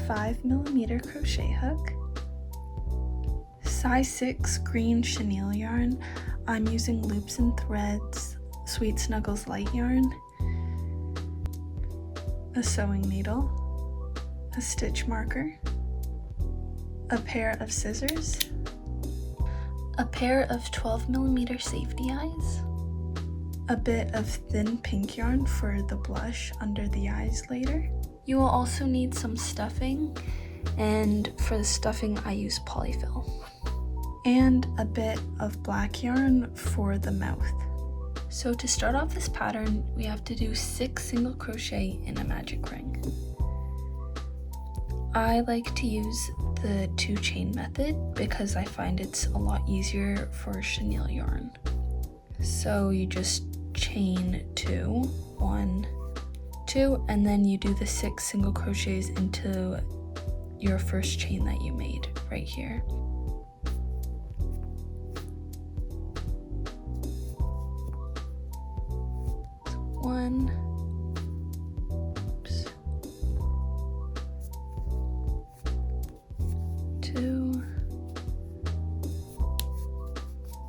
5mm crochet hook, size 6 green chenille yarn. I'm using Loops and Threads Sweet Snuggles light yarn, a sewing needle, a stitch marker, a pair of scissors, a pair of 12mm safety eyes, a bit of thin pink yarn for the blush under the eyes later. You will also need some stuffing, and for the stuffing I use polyfill, and a bit of black yarn for the mouth. So to start off this pattern, we have to do 6 single crochet in a magic ring. I like to use the 2 chain method because I find it's a lot easier for chenille yarn. So you just chain 2, 1, 2, and then you do the 6 single crochets into your first chain that you made right here. One, oops, 2,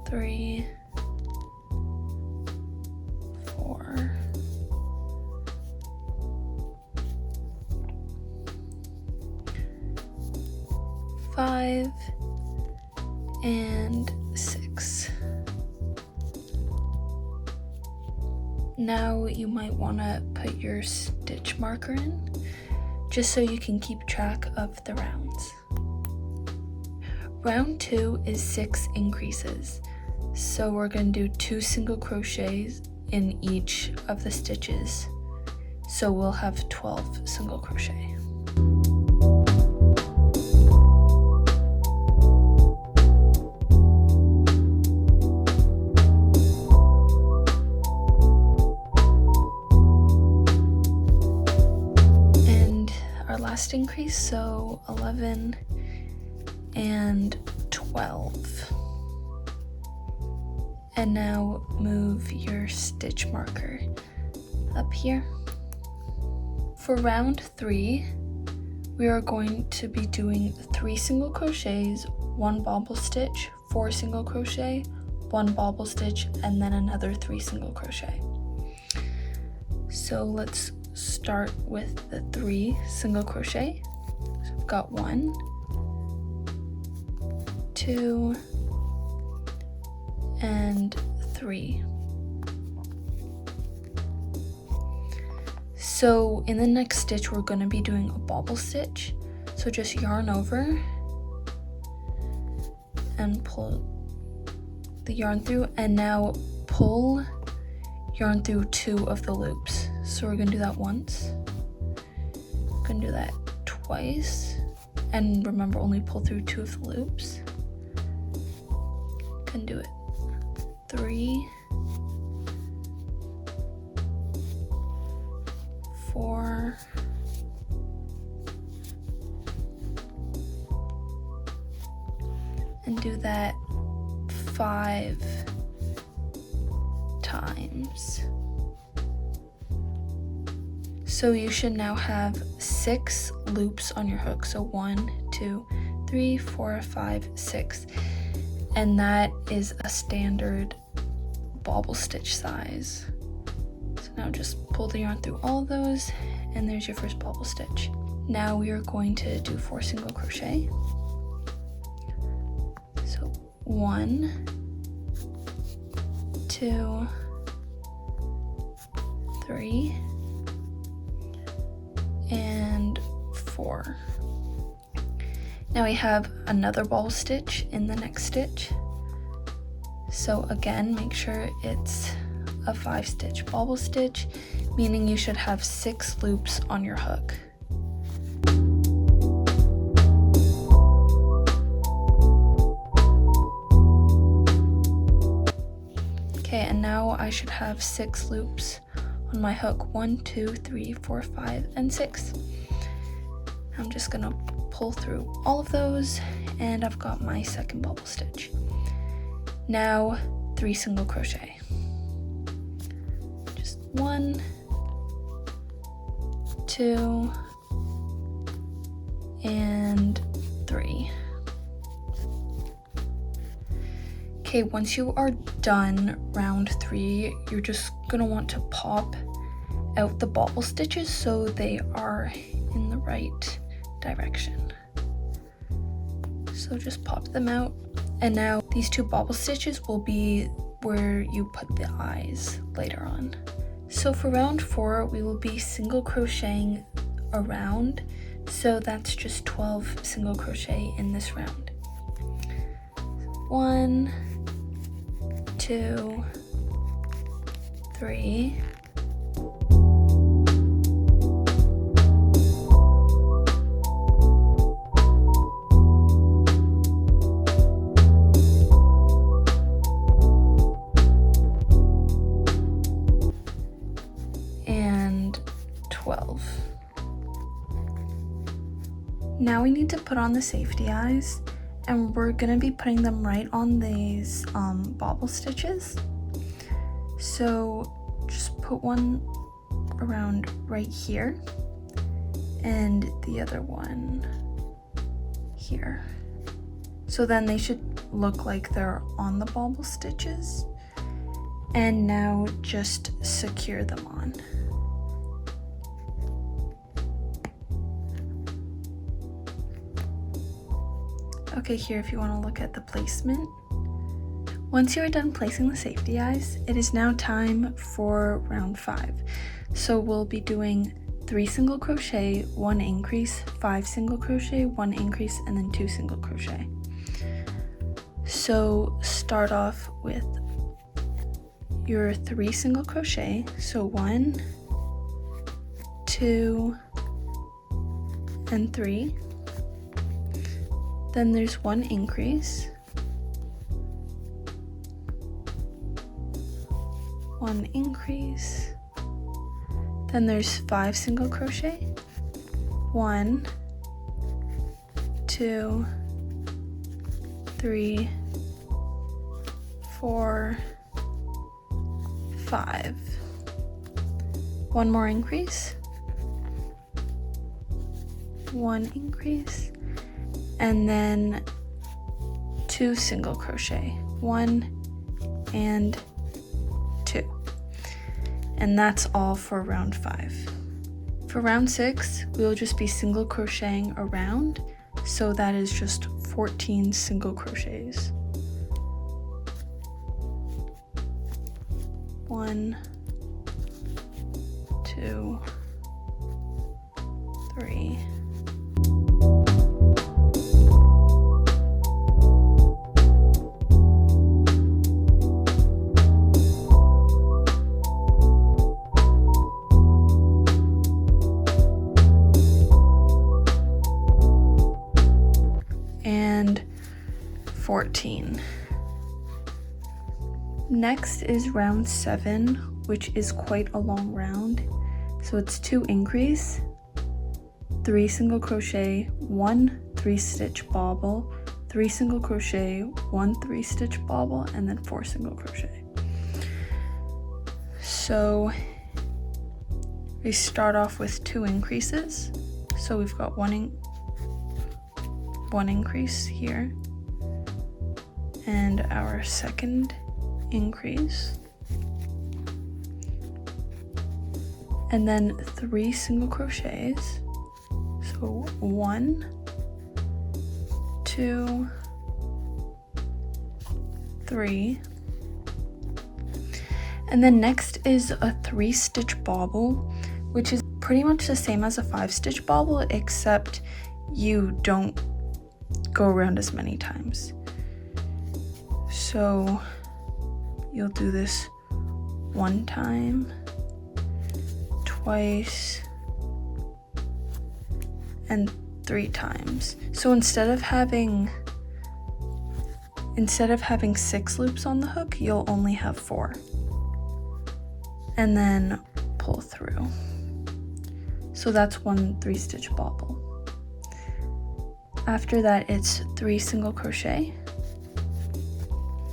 3, 4, 5, and 6. Now you might want to put your stitch marker in, just so you can keep track of the rounds. Round 2 is 6 increases, so we're going to do 2 single crochets in each of the stitches, so we'll have 12 single crochet. Last increase, so 11 and 12. And now move your stitch marker up here. For round 3, we are going to be doing 3 single crochets, 1 bobble stitch, 4 single crochet, 1 bobble stitch, and then another 3 single crochet. So let's start with the 3 single crochet. So I've got 1, 2, and 3. So in the next stitch we're going to be doing a bobble stitch, so just yarn over and pull the yarn through, and now pull yarn through 2 of the loops. So we're gonna do that once, we're gonna do that twice, and remember, only pull through 2 of the loops. Can do it 3, 4, and do that 5 times. So you should now have 6 loops on your hook. So 1, 2, 3, 4, 5, 6. And that is a standard bobble stitch size. So now just pull the yarn through all of those, and there's your first bobble stitch. Now we are going to do 4 single crochet. So 1, 2, 3, and 4. Now we have another bobble stitch in the next stitch. So again, make sure it's a 5 stitch bobble stitch, meaning you should have 6 loops on your hook. Okay, and now I should have 6 loops on my hook. 1, 2, 3, 4, 5, and 6. I'm just gonna pull through all of those, and I've got my second bobble stitch. Now 3 single crochet. Just 1, 2, and 3. Okay, once you are done round 3, you're just gonna want to pop out the bobble stitches so they are in the right direction. So just pop them out, and now these 2 bobble stitches will be where you put the eyes later on. So for round 4, we will be single crocheting around, so that's just 12 single crochet in this round. 1, 2, 3, and 12. Now we need to put on the safety eyes, and we're gonna be putting them right on these bobble stitches. So just put one around right here and the other one here. So then they should look like they're on the bobble stitches. And now just secure them on. Okay, here if you want to look at the placement. Once you are done placing the safety eyes, it is now time for round 5. So we'll be doing 3 single crochet, 1 increase, 5 single crochet, 1 increase, and then 2 single crochet. So start off with your 3 single crochet. So 1, 2, and 3. Then there's 1 increase, 1 increase, then there's 5 single crochet, 1, 2, 3, 4, 5. 1 more increase, 1 increase, and then 2 single crochet, 1 and 2. And that's all for round 5. For round 6, we'll just be single crocheting around, so that is just 14 single crochets. 1, 2, 3. And 14. Next is round 7, which is quite a long round. So it's 2 increase, 3 single crochet, 1 3-stitch bobble, 3 single crochet, 1 3-stitch bobble, and then 4 single crochet. So we start off with 2 increases. So we've got 1 increase here, and our second increase, and then 3 single crochets. So 1, 2, 3, and then next is a 3-stitch bobble, which is pretty much the same as a 5-stitch bobble, except you don't go around as many times. So you'll do this 1 time, twice, and 3 times. So instead of having 6 loops on the hook, you'll only have 4. And then pull through. So that's 1 3-stitch bobble. After that, it's 3 single crochet.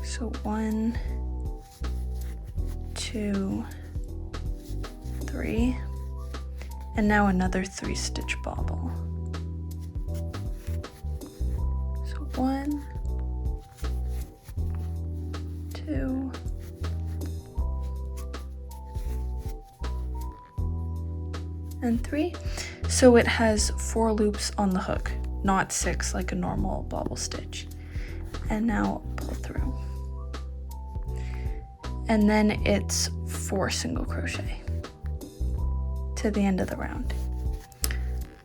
So 1, 2, 3, and now another 3-stitch bobble. 1, 2, 3. So it has 4 loops on the hook, not 6 like a normal bobble stitch. And now pull through. And then it's 4 single crochet to the end of the round.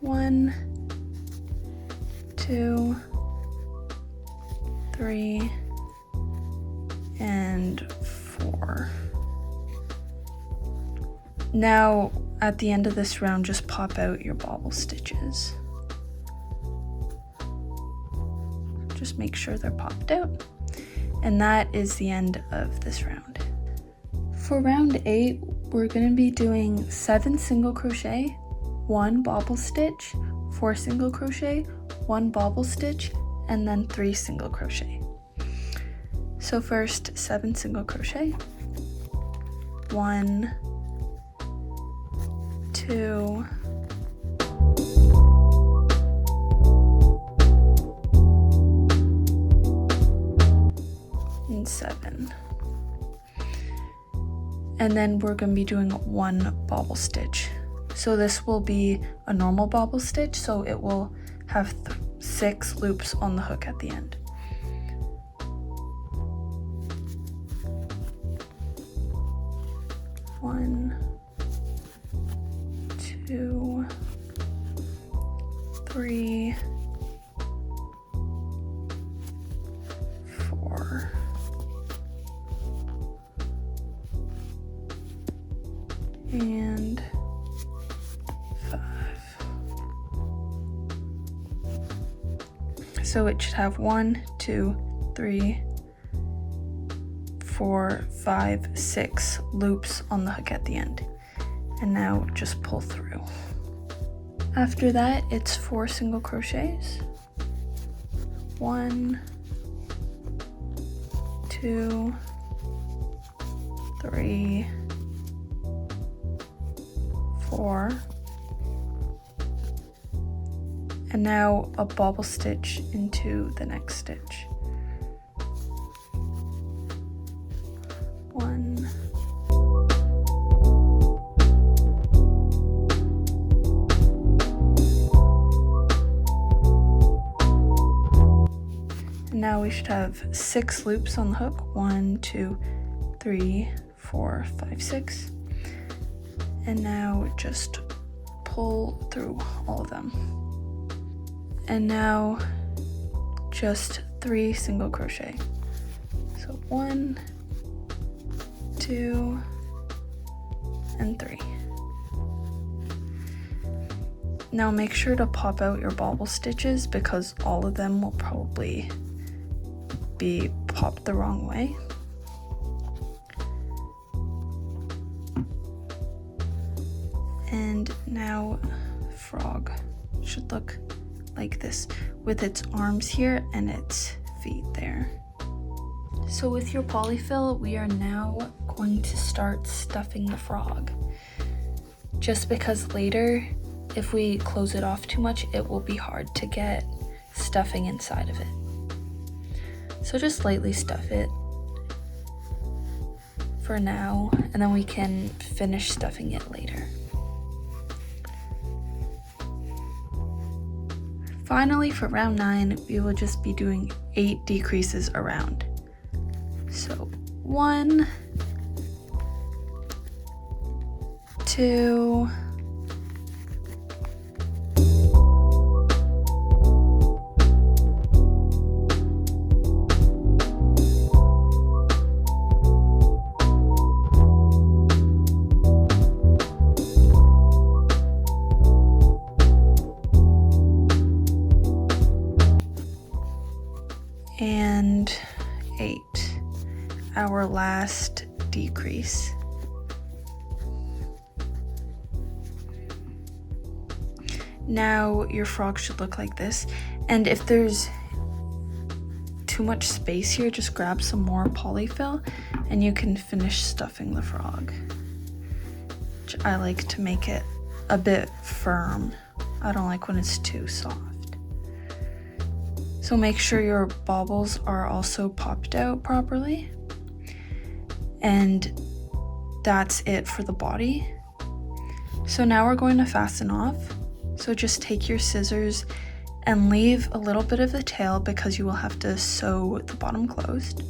1, 2, 3, and 4. Now at the end of this round, just pop out your bobble stitches. Just make sure they're popped out. And that is the end of this round. For round 8, we're going to be doing 7 single crochet, 1 bobble stitch, 4 single crochet, 1 bobble stitch, and then 3 single crochet. So first, 7 single crochet, 1, 2, and 7. And then we're going to be doing 1 bobble stitch. So this will be a normal bobble stitch, so it will have 6 loops on the hook at the end. One, 2, 3, 4, and 5. So it should have 1, 2, 3, 4, 5, 6 loops on the hook at the end. And now just pull through. After that, it's 4 single crochets. 1, 2, 3, 4. And now a bobble stitch into the next stitch. 1, and now we should have 6 loops on the hook. 1, 2, 3, 4, 5, 6. And now just pull through all of them. And now just 3 single crochet. So 1, 2, and 3. Now make sure to pop out your bobble stitches because all of them will probably be popped the wrong way. And now frog should look like this with its arms here and its feet there. So with your polyfill, we are now going to start stuffing the frog. Just because later, if we close it off too much, it will be hard to get stuffing inside of it. So just lightly stuff it for now, and then we can finish stuffing it later. Finally, for round 9, we will just be doing 8 decreases around. So 1, 2, 8, our last decrease. Now your frog should look like this, and if there's too much space here, just grab some more polyfill and you can finish stuffing the frog. I like to make it a bit firm. I don't like when it's too soft. So make sure your baubles are also popped out properly. And that's it for the body. So now we're going to fasten off. So just take your scissors and leave a little bit of the tail because you will have to sew the bottom closed.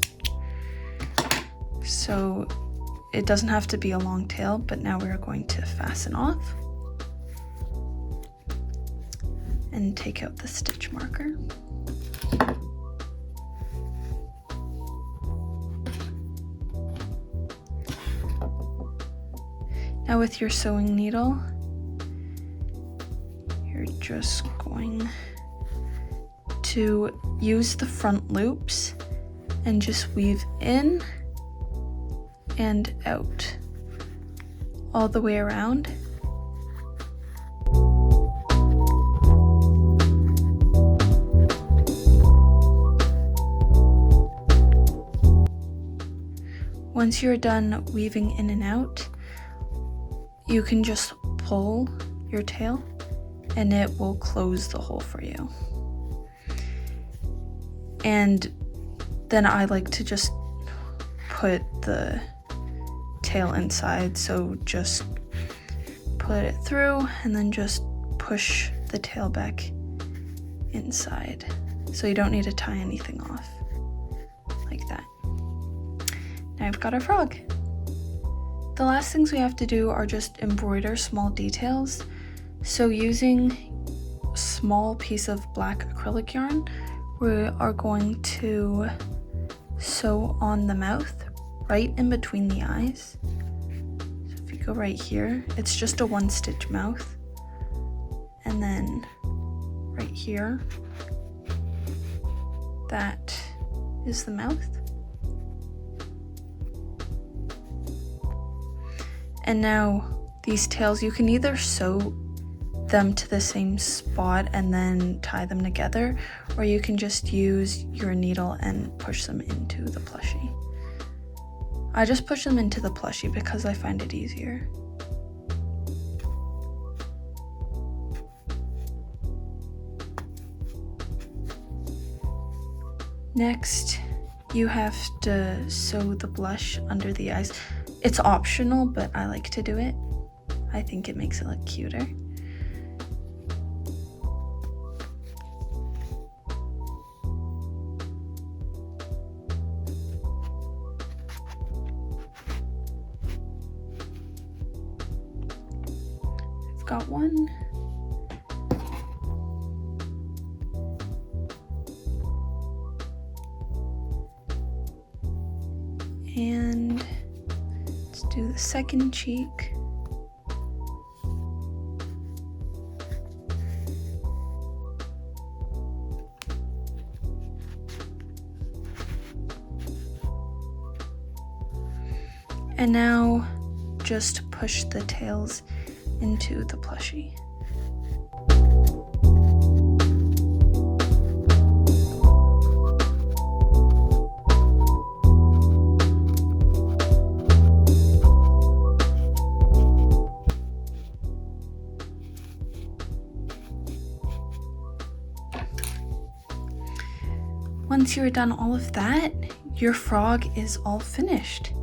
So it doesn't have to be a long tail, but now we're going to fasten off and take out the stitch marker. Now with your sewing needle, you're just going to use the front loops and just weave in and out all the way around. Once you're done weaving in and out, you can just pull your tail and it will close the hole for you. And then I like to just put the tail inside, so just put it through and then just push the tail back inside. So you don't need to tie anything off like that. Now I've got our frog. The last things we have to do are just embroider small details. So using a small piece of black acrylic yarn, we are going to sew on the mouth right in between the eyes. So if you go right here, it's just a 1-stitch mouth. And then right here, that is the mouth. And now these tails, you can either sew them to the same spot and then tie them together, or you can just use your needle and push them into the plushie. I just push them into the plushie because I find it easier. Next, you have to sew the blush under the eyes. It's optional, but I like to do it. I think it makes it look cuter. I've got one. And let's do the second cheek. And now just push the tails into the plushie. Once you're done all of that, your frog is all finished.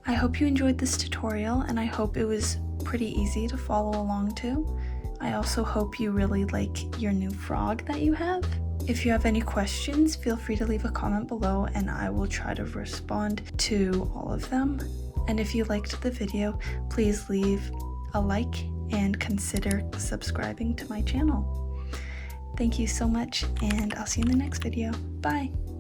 I hope you enjoyed this tutorial, and I hope it was pretty easy to follow along to. I also hope you really like your new frog that you have. If you have any questions, feel free to leave a comment below and I will try to respond to all of them. And if you liked the video, please leave a like and consider subscribing to my channel. Thank you so much, and I'll see you in the next video. Bye!